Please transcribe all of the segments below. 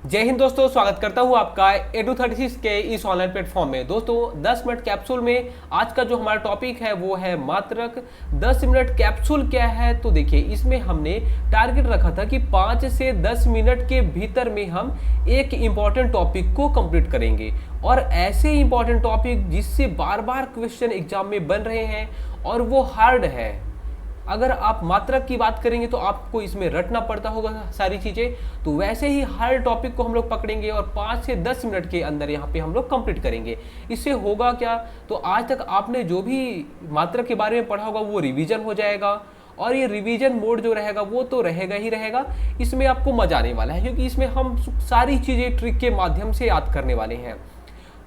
जय हिंद दोस्तों, स्वागत करता हूं आपका Edu36 के इस ऑनलाइन प्लेटफॉर्म में। दोस्तों 10 मिनट कैप्सूल में आज का जो हमारा टॉपिक है वो है मात्रक 10 मिनट कैप्सूल। क्या है तो देखिए, इसमें हमने टारगेट रखा था कि 5 से 10 मिनट के भीतर में हम एक इम्पॉर्टेंट टॉपिक को कंप्लीट करेंगे, और ऐसे इम्पॉर्टेंट टॉपिक जिससे बार बार क्वेश्चन एग्जाम में बन रहे हैं और वो हार्ड है। अगर आप मात्रक की बात करेंगे तो आपको इसमें रटना पड़ता होगा सारी चीज़ें, तो वैसे ही हर टॉपिक को हम लोग पकड़ेंगे और 5 से 10 मिनट के अंदर यहाँ पे हम लोग कंप्लीट करेंगे। इससे होगा क्या, तो आज तक आपने जो भी मात्रक के बारे में पढ़ा होगा वो रिवीजन हो जाएगा, और ये रिवीजन मोड जो रहेगा वो तो रहेगा ही रहेगा। इसमें आपको मजा आने वाला है क्योंकि इसमें हम सारी चीज़ें ट्रिक के माध्यम से याद करने वाले हैं।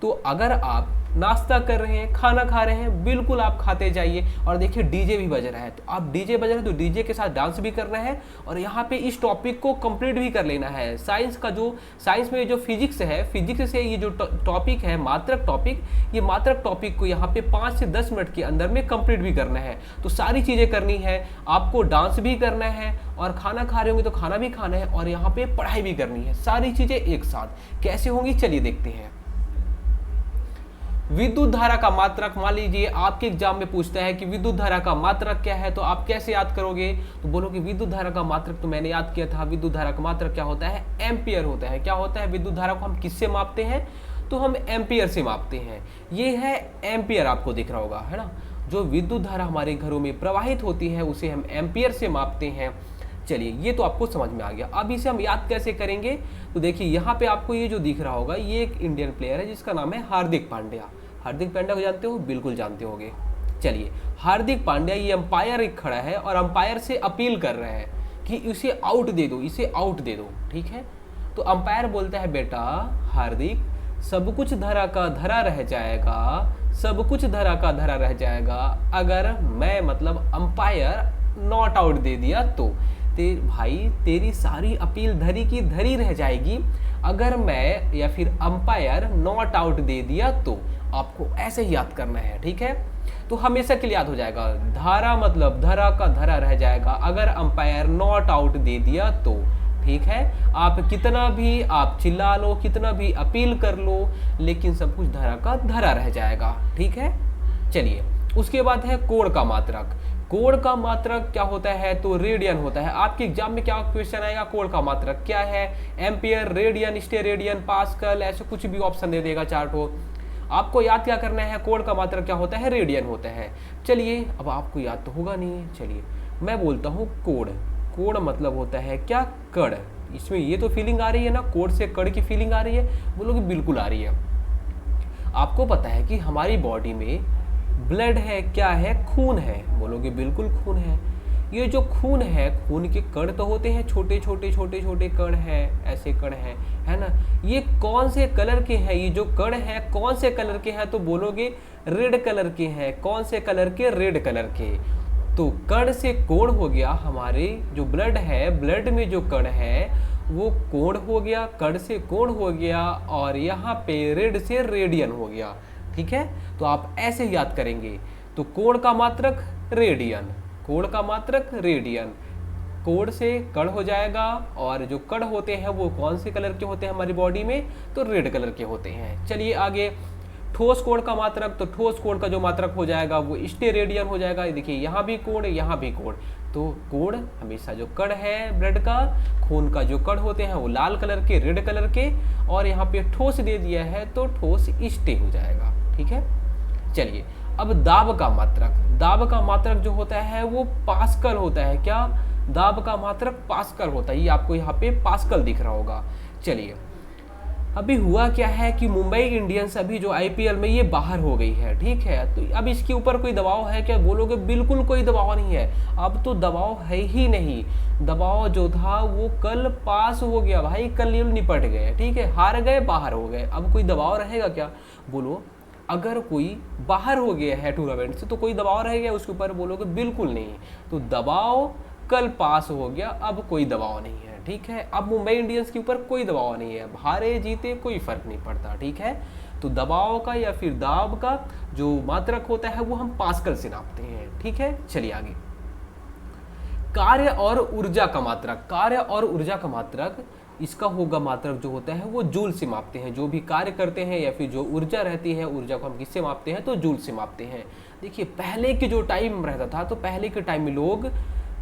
तो अगर आप नाश्ता कर रहे हैं, खाना खा रहे हैं, बिल्कुल आप खाते जाइए। और देखिए डीजे भी बज रहा है, तो आप डीजे बज रहा है तो डीजे के साथ डांस भी करना है, और यहाँ पे इस टॉपिक को कंप्लीट भी कर लेना है। साइंस में जो फिजिक्स है, फिजिक्स से ये जो टॉपिक है मात्रक टॉपिक, ये मात्रक टॉपिक को यहाँ पे 5 से 10 मिनट के अंदर में कंप्लीट भी करना है। तो सारी चीज़ें करनी है, आपको डांस भी करना है, और खाना खा रहे होंगे तो खाना भी खाना है, और यहाँ पे पढ़ाई भी करनी है। सारी चीज़ें एक साथ कैसे होंगी चलिए देखते हैं। विद्युत धारा का मात्रक, मान लीजिए आपके एग्जाम में पूछता है कि विद्युत धारा का मात्रक क्या है, तो आप कैसे याद करोगे? तो बोलोगे विद्युत धारा का मात्रक तो मैंने याद किया था। विद्युत धारा का मात्रक क्या होता है? एम्पियर होता है। क्या होता है? विद्युत धारा को हम किससे मापते हैं? तो हम एम्पियर से मापते हैं। ये है एम्पियर, आपको दिख रहा होगा, है ना। जो विद्युत धारा हमारे घरों में प्रवाहित होती है उसे हम एम्पियर से मापते हैं। चलिए, ये तो आपको समझ में आ गया। अब इसे हम याद कैसे करेंगे? तो देखिए यहाँ पे आपको ये जो दिख रहा होगा, ये एक इंडियन प्लेयर है जिसका नाम है हार्दिक पांड्या। हार्दिक पांड्या को जानते हो? बिल्कुल जानते होंगे। चलिए, हार्दिक पांड्या ये अंपायर एक खड़ा है और अंपायर से अपील कर रहा है कि इसे आउट दे दो, इसे आउट दे दो, ठीक है। तो अंपायर बोलता है बेटा हार्दिक, सब कुछ धरा का धरा रह जाएगा, सब कुछ धरा का धरा रह जाएगा अगर मैं मतलब अंपायर नॉट आउट दे दिया तो। भाई तेरी सारी अपील धरी की धरी रह जाएगी अगर मैं या फिर अंपायर नॉट आउट दे दिया तो। आपको ऐसे ही याद करना है, ठीक है। तो हमेशा के लिए याद हो जाएगा, धारा मतलब धरा का धरा रह जाएगा अगर अंपायर नॉट आउट दे दिया तो, ठीक है। आप कितना भी आप चिल्ला लो, कितना भी अपील कर लो, लेकिन सब कुछ धरा का धरा रह जाएगा, ठीक है। चलिए, उसके बाद है कोण का मात्रक। कोण का मात्रक क्या होता है? तो रेडियन होता है। आपके एग्जाम में क्या क्वेश्चन आएगा? कोण का मात्रक क्या है? एम्पियर, रेडियन, स्टेरेडियन, पास्कल, ऐसे कुछ भी ऑप्शन दे देगा, चार्ट हो। आपको याद क्या करना है? कोण का मात्रक क्या होता है? रेडियन होता है। चलिए, अब आपको याद तो होगा नहीं, चलिए मैं बोलता हूँ कोण। कोण मतलब होता है क्या? कण। इसमें ये तो फीलिंग आ रही है ना, कोण से कण की फीलिंग आ रही है? बोलोगे बिल्कुल आ रही है। आपको पता है कि हमारी बॉडी में ब्लड है, क्या है? खून है। बोलोगे बिल्कुल खून है। ये जो खून है, खून के कण तो होते हैं, छोटे छोटे छोटे छोटे कण हैं, ऐसे कण हैं, है ना। ये कौन से कलर के हैं? ये जो कण है कौन से कलर के हैं? तो बोलोगे रेड कलर के हैं। कौन से कलर के? रेड कलर के। तो कण से कोण हो गया, हमारे जो ब्लड है, ब्लड में जो कण है वो कोण हो गया, कण से कोण हो गया, और यहाँ पे रेड से रेडियन हो गया, ठीक है। तो आप ऐसे याद करेंगे। तो कोण का मात्रक रेडियन, कोण का मात्रक रेडियन, कोण से कण हो जाएगा, और जो कण होते हैं वो कौन से कलर के होते हैं हमारी बॉडी में? तो रेड कलर के होते हैं। चलिए आगे, ठोस कोण का मात्रक। तो ठोस कोण का जो मात्रक हो जाएगा वो स्टेरेडियन हो जाएगा। देखिए यहाँ भी कोण, यहाँ भी कोण। तो कोण हमेशा जो कण है ब्लड का, खून का जो कण होते हैं वो लाल कलर के, रेड कलर के, और यहाँ पे ठोस दे दिया है तो ठोस स्टे हो जाएगा, ठीक है। चलिए, अब दाब का मात्रक। दाब का मात्रक जो होता है वो पास्कल होता है। क्या? दाब का मात्रक पास्कल होता है। ये आपको यहाँ पे पास्कल दिख रहा होगा। चलिए, अभी हुआ क्या है कि मुंबई इंडियंस अभी जो आईपीएल में ये बाहर हो गई है, ठीक है। तो अब इसके ऊपर कोई दबाव है क्या? बोलोगे बिल्कुल कोई दबाव नहीं है। अब तो दबाव है ही नहीं। दबाव जो था वो कल पास हो गया भाई, कल ये निपट गए, ठीक है। हार गए, बाहर हो गए, अब कोई दबाव रहेगा क्या? बोलो, अगर कोई बाहर हो गया है टूर्नामेंट से तो कोई दबाव रहेगा उसके ऊपर? बोलोगे बिल्कुल नहीं। तो दबाव कल पास हो गया, अब कोई दबाव नहीं है, ठीक है। अब मुंबई इंडियंस के ऊपर कोई दबाव नहीं है, हारे जीते कोई फर्क नहीं पड़ता, ठीक है। तो दबाव का या फिर दाब का जो मात्रक होता है वो हम पास्कल से नापते हैं, ठीक है। चलिए आगे, कार्य और ऊर्जा का मात्रक। कार्य और ऊर्जा का मात्रक इसका होगा मात्रक जो होता है वो जूल से मापते हैं। जो भी कार्य करते हैं या फिर जो ऊर्जा रहती है, ऊर्जा को हम किससे मापते हैं, तो जूल से मापते हैं। देखिए पहले के जो टाइम रहता था, तो पहले के टाइम में लोग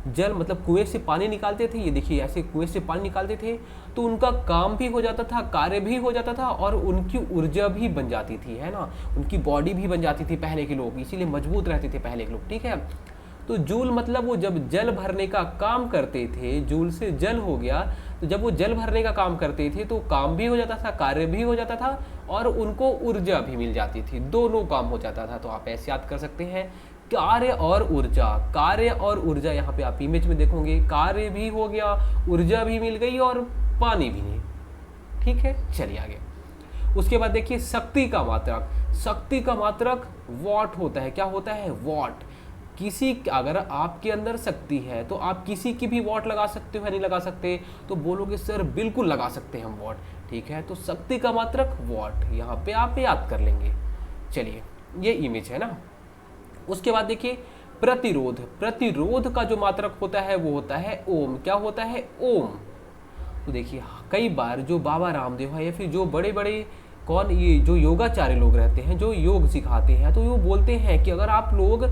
जल मतलब कुएं से पानी निकालते थे। ये देखिए ऐसे कुएं से पानी निकालते थे, तो उनका काम भी हो जाता था, कार्य भी हो जाता था, और उनकी ऊर्जा भी बन जाती थी, है ना, उनकी बॉडी भी बन जाती थी पहले के लोग, इसीलिए मजबूत रहते थे पहले के लोग। ठीक है, तो जूल मतलब वो जब जल भरने का काम करते थे, जूल से जल हो गया, तो जब वो जल भरने का काम करते थे तो काम भी हो जाता था, कार्य भी हो जाता था, और उनको ऊर्जा भी मिल जाती थी, दोनों काम हो जाता था। तो आप ऐसे याद कर सकते हैं, कार्य और ऊर्जा, कार्य और ऊर्जा। यहाँ पे आप इमेज में देखोगे, कार्य भी हो गया, ऊर्जा भी मिल गई, और पानी भी नहीं। ठीक है, चलिए आगे। उसके बाद देखिए शक्ति का मात्रक। शक्ति का मात्रक वॉट होता है। क्या होता है? वॉट। किसी, अगर आपके अंदर शक्ति है तो आप किसी की भी वॉट लगा सकते हो या नहीं लगा सकते? तो बोलोगे सर बिल्कुल लगा सकते हैं हम वॉट। ठीक है, तो शक्ति का मात्रक वॉट, यहाँ पे आप याद कर लेंगे। चलिए, ये इमेज है ना। उसके बाद देखिए प्रतिरोध। प्रतिरोध का जो मात्रक होता है वो होता है ओम। क्या होता है? ओम। तो देखिए कई बार जो बाबा रामदेव है या फिर जो बड़े बड़े कौन, ये जो योगाचार्य लोग रहते हैं, जो योग सिखाते हैं, तो वो बोलते हैं कि अगर आप लोग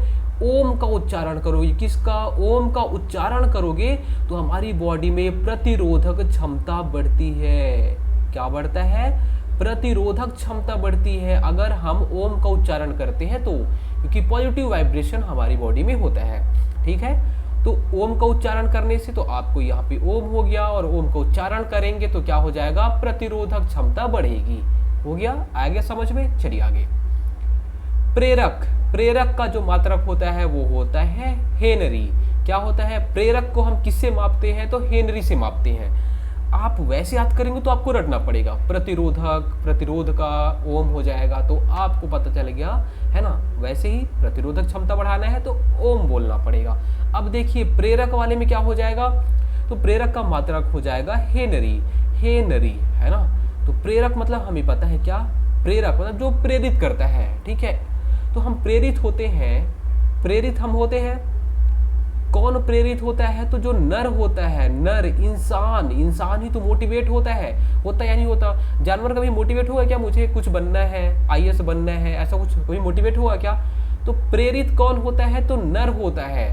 ओम का उच्चारण करोगे, किसका? ओम का उच्चारण करोगे, तो हमारी बॉडी में प्रतिरोधक क्षमता बढ़ती है। क्या बढ़ता है? प्रतिरोधक क्षमता बढ़ती है अगर हम ओम का उच्चारण करते हैं तो, क्योंकि पॉजिटिव वाइब्रेशन हमारी बॉडी में होता है। ठीक है, तो ओम का उच्चारण करने से तो आपको यहाँ पे ओम हो गया, और ओम का उच्चारण करेंगे तो क्या हो जाएगा? प्रतिरोधक क्षमता बढ़ेगी। हो गया? आगे समझ में? चलिए आगे। प्रेरक। प्रेरक का जो मात्रक होता है वो होता है हेनरी। क्या होता है? प्रेरक को हम किससे मापते हैं? तो हेनरी से मापते हैं। आप वैसे याद करेंगे तो आपको रटना पड़ेगा। प्रतिरोधक, प्रतिरोध का ओम हो जाएगा, तो आपको पता चल गया, है ना। वैसे ही प्रतिरोधक क्षमता बढ़ाना है तो ओम बोलना पड़ेगा। अब देखिए प्रेरक वाले में क्या हो जाएगा? तो प्रेरक का मात्रक हो जाएगा हेनरी। हेनरी, है ना। तो प्रेरक मतलब हमें पता है क्या? प्रेरक मतलब जो प्रेरित करता है। ठीक है, तो हम प्रेरित होते हैं। प्रेरित हम होते हैं। कौन प्रेरित होता है? तो जो नर होता है, नर, इंसान। इंसान ही तो मोटिवेट होता है। होता या नहीं होता? जानवर कभी मोटिवेट हुआ क्या? मुझे कुछ बनना है, आईएएस बनना है, ऐसा कुछ कभी मोटिवेट हुआ क्या? तो प्रेरित कौन होता है? तो नर होता है।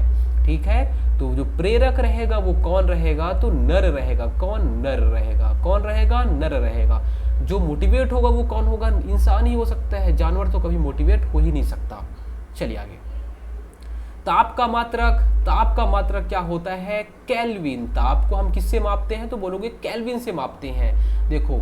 ठीक है, तो जो प्रेरक रहेगा वो कौन रहेगा? तो नर रहेगा। कौन? नर रहेगा। कौन रहेगा? नर रहेगा। जो मोटिवेट होगा वो कौन होगा? इंसान ही हो सकता है, जानवर तो कभी मोटिवेट हो ही नहीं सकता। चलिए आगे। ताप का मात्रक। ताप का मात्रक क्या होता है? केल्विन। ताप को हम किससे मापते हैं? तो बोलोगे केल्विन से मापते हैं। देखो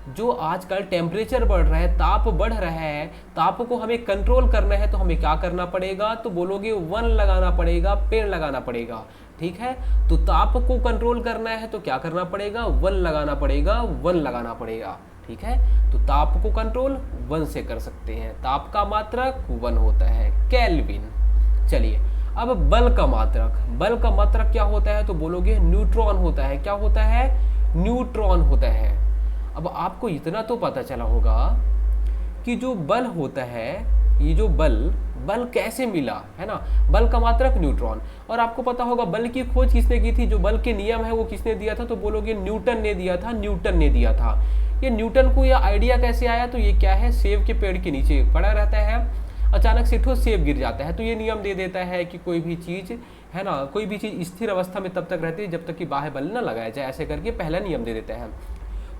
जो आजकल टेम्परेचर बढ़ रहा है, ताप बढ़ रहा है, ताप को हमें कंट्रोल करना है तो हमें क्या करना पड़ेगा? तो बोलोगे वन लगाना पड़ेगा, पेड़ लगाना पड़ेगा। ठीक है, तो ताप को कंट्रोल करना है तो क्या करना पड़ेगा? वन लगाना पड़ेगा, वन लगाना पड़ेगा। ठीक है, तो ताप को कंट्रोल वन से कर सकते हैं। ताप का मात्रक वन होता है, केल्विन। चलिए अब बल का मात्रक। बल का मात्रक क्या होता है? तो बोलोगे न्यूट्रॉन होता है। क्या होता है? न्यूट्रॉन होता है। अब आपको इतना तो पता चला होगा कि जो बल होता है, ये जो बल कैसे मिला, है ना। बल का मात्रक न्यूट्रॉन। और आपको पता होगा बल की खोज किसने की थी? जो बल के नियम है वो किसने दिया था? तो बोलोगे न्यूटन ने दिया था। न्यूटन ने दिया था। ये न्यूटन को यह आइडिया कैसे आया? तो ये क्या है? सेब के पेड़ के नीचे पड़ा रहता है, अचानक से ठोस सेब गिर जाता है, तो ये नियम दे देता है कि कोई भी चीज़, है ना, कोई भी चीज़ स्थिर अवस्था में तब तक रहती है जब तक कि बाह्य बल न लगाया जाए। ऐसे करके पहला नियम दे देता है।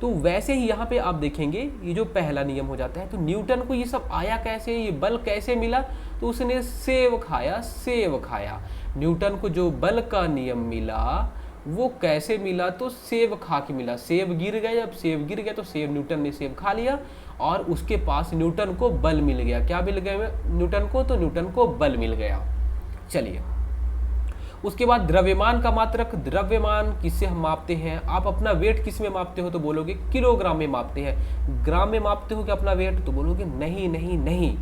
तो वैसे ही यहाँ पे आप देखेंगे ये जो पहला नियम हो जाता है, तो न्यूटन को ये सब आया कैसे? ये बल कैसे मिला? तो उसने सेब खाया। सेब खाया। न्यूटन को जो बल का नियम मिला वो कैसे मिला? तो सेब खा के मिला। सेब गिर गया, जब सेब गिर गया तो सेब, न्यूटन ने सेब खा लिया और उसके पास न्यूटन को बल मिल गया। क्या मिल गया न्यूटन को? तो न्यूटन को बल मिल गया। चलिए उसके बाद द्रव्यमान का मात्रक। द्रव्यमान किससे हम मापते हैं? आप अपना वेट किस में मापते हो? तो बोलोगे किलोग्राम में मापते हैं। ग्राम में मापते हो क्या अपना वेट? तो बोलोगे नहीं नहीं नहीं।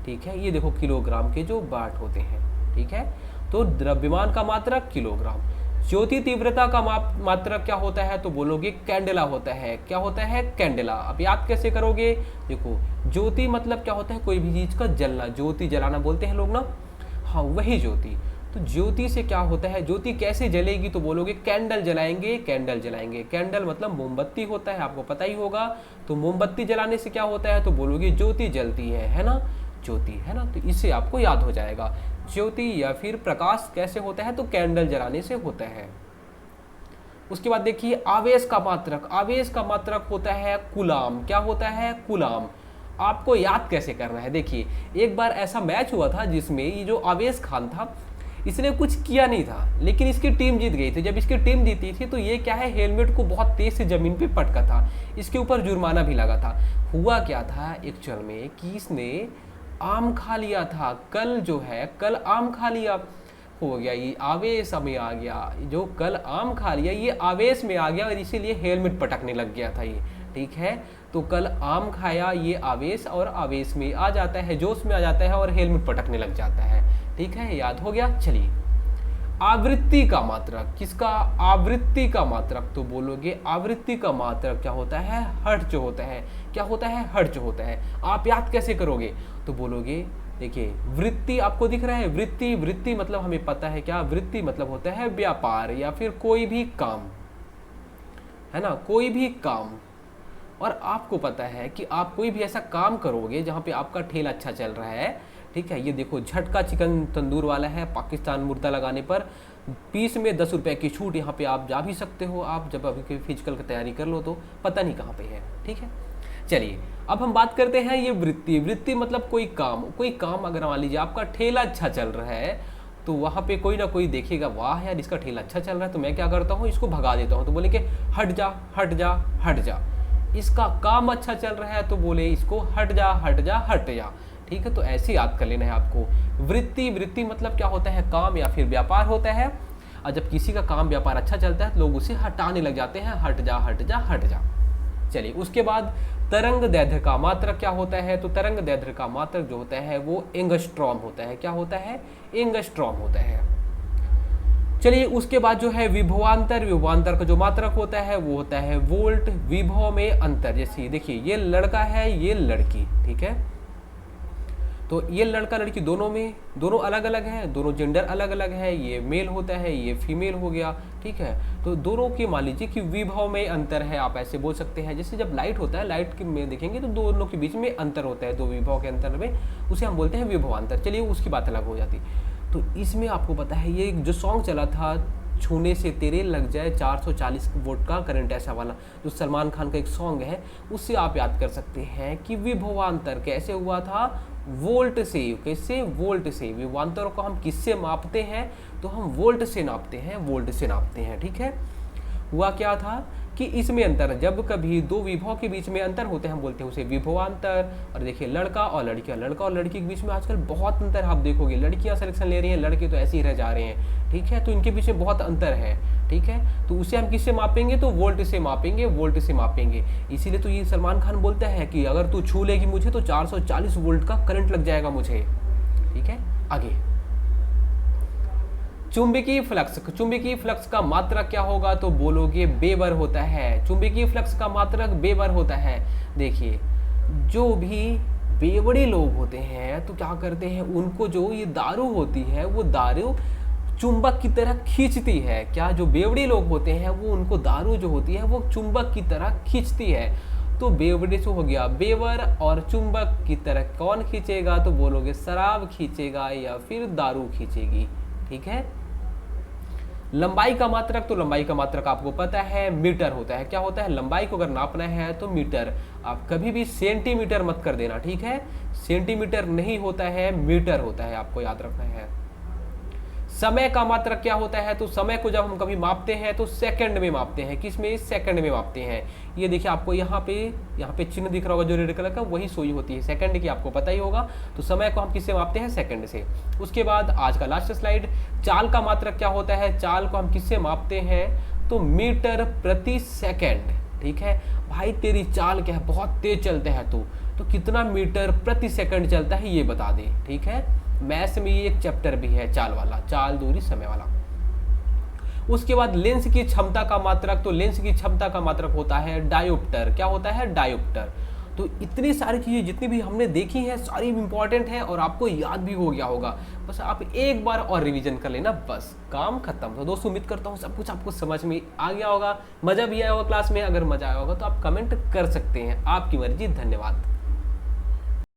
ठीक है, ये देखो किलोग्राम के जो बाट होते हैं। ठीक है, तो द्रव्यमान का मात्रक किलोग्राम। ज्योति तीव्रता का मात्रक क्या होता है? तो बोलोगे कैंडेला होता है। क्या होता है? कैंडेला। अब याद कैसे करोगे? देखो ज्योति मतलब क्या होता है? कोई भी चीज का जलना, ज्योति जलाना बोलते हैं लोग ना, हाँ वही ज्योति। तो ज्योति से क्या होता है, ज्योति कैसे जलेगी, तो बोलोगे कैंडल जलाएंगे, कैंडल जलाएंगे। कैंडल मतलब मोमबत्ती होता है, आपको पता ही होगा। तो मोमबत्ती जलाने से क्या होता है, तो बोलोगे ज्योति जलती है ना, ज्योति, है ना। तो इससे आपको याद हो जाएगा। ज्योति या फिर प्रकाश कैसे होता है, तो कैंडल जलाने से होता है। उसके बाद देखिए आवेश का मात्रक, आवेश का मात्रक होता है कूलाम। क्या होता है, कूलाम। आपको याद कैसे करना है, देखिए एक बार ऐसा मैच हुआ था जिसमें ये जो आवेश खान था, इसने कुछ किया नहीं था, लेकिन इसकी टीम जीत गई थी। जब इसकी टीम जीती थी तो ये क्या है, हेलमेट को बहुत तेज से जमीन पे पटका था, इसके ऊपर जुर्माना भी लगा था। हुआ क्या था एक्चुअल में कि इसने आम खा लिया था, कल जो है, कल आम खा लिया, हो गया ये आवेश में आ गया। जो कल आम खा लिया ये आवेश में आ गया और इसीलिए हेलमेट पटकने लग गया था ये, ठीक है। तो कल आम खाया, ये आवेश, और आवेश में आ जाता है, जोश में आ जाता है और हेलमेट पटकने लग जाता है, ठीक है। याद हो गया। चलिए आवृत्ति का मात्रक, किसका, आवृत्ति का मात्रक, तो बोलोगे आवृत्ति का मात्रक क्या होता है, हर्ट्ज होता है। क्या होता है, हर्ट्ज होता है। आप याद कैसे करोगे, तो बोलोगे देखिए वृत्ति आपको दिख रहा है, वृत्ति, वृत्ति मतलब हमें पता है क्या, वृत्ति मतलब होता है व्यापार या फिर कोई भी काम, है ना, कोई भी काम। और आपको पता है कि आप कोई भी ऐसा काम करोगे जहाँ पे आपका ठेला अच्छा चल रहा है, ठीक है। ये देखो झटका चिकन तंदूर वाला है, पाकिस्तान मुर्दा लगाने पर पीस में 10 रुपए की छूट। यहाँ पे आप जा भी सकते हो, आप जब अभी फिजिकल की तैयारी कर लो तो पता नहीं कहाँ पे है, ठीक है। चलिए अब हम बात करते हैं ये वृत्ति। वृत्ति मतलब कोई काम, कोई काम अगर मान लीजिए आपका ठेला अच्छा चल रहा है तो वहाँ पे कोई ना कोई देखेगा, वाह यार इसका ठेला अच्छा चल रहा है, तो मैं क्या करता हूँ, इसको भगा देता हूँ। तो बोले कि हट जा, हट जा, हट जा। इसका काम अच्छा चल रहा है तो बोले इसको हट जा, हट जा, हट जा, ठीक है। तो ऐसे याद कर लेना है आपको। वृत्ति, वृत्ति मतलब क्या होता है, काम या फिर व्यापार होता है। और जब किसी का काम व्यापार अच्छा चलता है तो लोग उसे हटाने लग जाते हैं, हट जा, हट जा, हट जा। चलिए उसके बाद तरंग दैर्ध्य का मात्रक क्या होता है, तो तरंग दैर्ध्य का मात्रक जो होता है वो एंगस्ट्रॉम होता है। क्या होता है, एंगस्ट्रॉम होता है। चलिए उसके बाद जो है विभवांतर, विभवांतर का जो मात्रक होता है वो होता है वोल्ट। विभव में अंतर, जैसे देखिए ये लड़का है, ये लड़की, ठीक है। तो ये लड़का लड़की दोनों में, दोनों अलग अलग हैं, दोनों जेंडर अलग अलग है, ये मेल होता है, ये फीमेल हो गया, ठीक है। तो दोनों की मान लीजिए कि विभव में अंतर है, आप ऐसे बोल सकते हैं। जैसे जब लाइट होता है, लाइट के में देखेंगे तो दोनों के बीच में अंतर होता है, दो विभव के अंतर में, उसे हम बोलते हैं विभवांतर। चलिए उसकी बात अलग हो जाती। तो इसमें आपको पता है ये जो सॉन्ग चला था, छूने से तेरे लग जाए 440 वोल्ट का करंट, ऐसा वाला जो सलमान खान का एक सॉन्ग है, उससे आप याद कर सकते हैं कि विभवांतर कैसे हुआ था, वोल्ट से। कैसे, वोल्ट से। विभवांतर को हम किससे मापते हैं, तो हम वोल्ट से नापते हैं, वोल्ट से नापते हैं, ठीक है। हुआ क्या था कि इसमें अंतर, जब कभी दो विभव के बीच में अंतर होते हैं हम बोलते हैं उसे विभवांतर। और देखिए लड़का और लड़कियां, लड़का और लड़की के बीच में आजकल बहुत अंतर आप देखोगे, लड़कियां सिलेक्शन ले रही हैं, लड़के तो ऐसे ही रह जा रहे हैं, ठीक है। तो इनके बीच में बहुत अंतर है, ठीक है। तो उसे हम किससे मापेंगे, तो वोल्ट से मापेंगे, वोल्ट से मापेंगे। इसीलिए तो ये सलमान खान बोलता है कि अगर तू छू लेगी मुझे तो 440 वोल्ट का करंट लग जाएगा मुझे, ठीक है। आगे चुंबकीय फ्लक्स, चुंबकीय फ्लक्स का मात्रक क्या होगा, तो बोलोगे वेबर होता है। चुंबकीय फ्लक्स का मात्रक वेबर होता है। देखिए जो भी बेवड़े लोग होते हैं तो क्या करते हैं, उनको जो ये दारू होती है वो दारू चुंबक की तरह खींचती है। क्या, जो बेवड़े लोग होते हैं वो, उनको दारू जो होती है वो चुंबक की तरह खींचती है। तो बेवड़े से हो गया बेवर, और चुंबक की तरह कौन खींचेगा, तो बोलोगे शराब खींचेगा या फिर दारू खींचेगी, ठीक है। लंबाई का मात्रक, तो लंबाई का मात्रक आपको पता है मीटर होता है। क्या होता है, लंबाई को अगर नापना है तो मीटर, आप कभी भी सेंटीमीटर मत कर देना, ठीक है। सेंटीमीटर नहीं होता है, मीटर होता है, आपको याद रखना है। समय का मात्रक क्या होता है, तो समय को जब हम कभी मापते हैं तो सेकंड में मापते हैं। किस में, सेकंड में मापते हैं। ये देखिए आपको यहाँ पे चिन्ह दिख रहा होगा जो रेड कलर का, वही सुई होती है सेकंड की, आपको पता ही होगा। तो समय को हम किससे मापते हैं, सेकंड से। उसके बाद आज का लास्ट स्लाइड, चाल का मात्रक क्या होता है, चाल को हम किससे मापते हैं, तो मीटर प्रति सेकेंड, ठीक है। भाई तेरी चाल क्या है, बहुत तेज चलते हैं तो कितना मीटर प्रति सेकंड चलता है ये बता दे, ठीक है। मैथ्स में ये एक चैप्टर भी है चाल वाला, चाल दूरी समय वाला। उसके बाद लेंस की क्षमता का मात्रक, तो लेंस की क्षमता का मात्रक होता है डायोप्टर। क्या होता है, डायोप्टर। तो इतनी सारी चीज़ें जितनी भी हमने देखी हैं सारी इंपॉर्टेंट हैं और आपको याद भी हो गया होगा। बस आप एक बार और रिवीजन कर लेना, बस काम खत्म। तो दोस्तों उम्मीद करता हूँ सब कुछ आपको समझ में आ गया होगा, मज़ा भी आया होगा क्लास में। अगर मज़ा आया होगा तो आप कमेंट कर सकते हैं, आपकी मर्जी। धन्यवाद।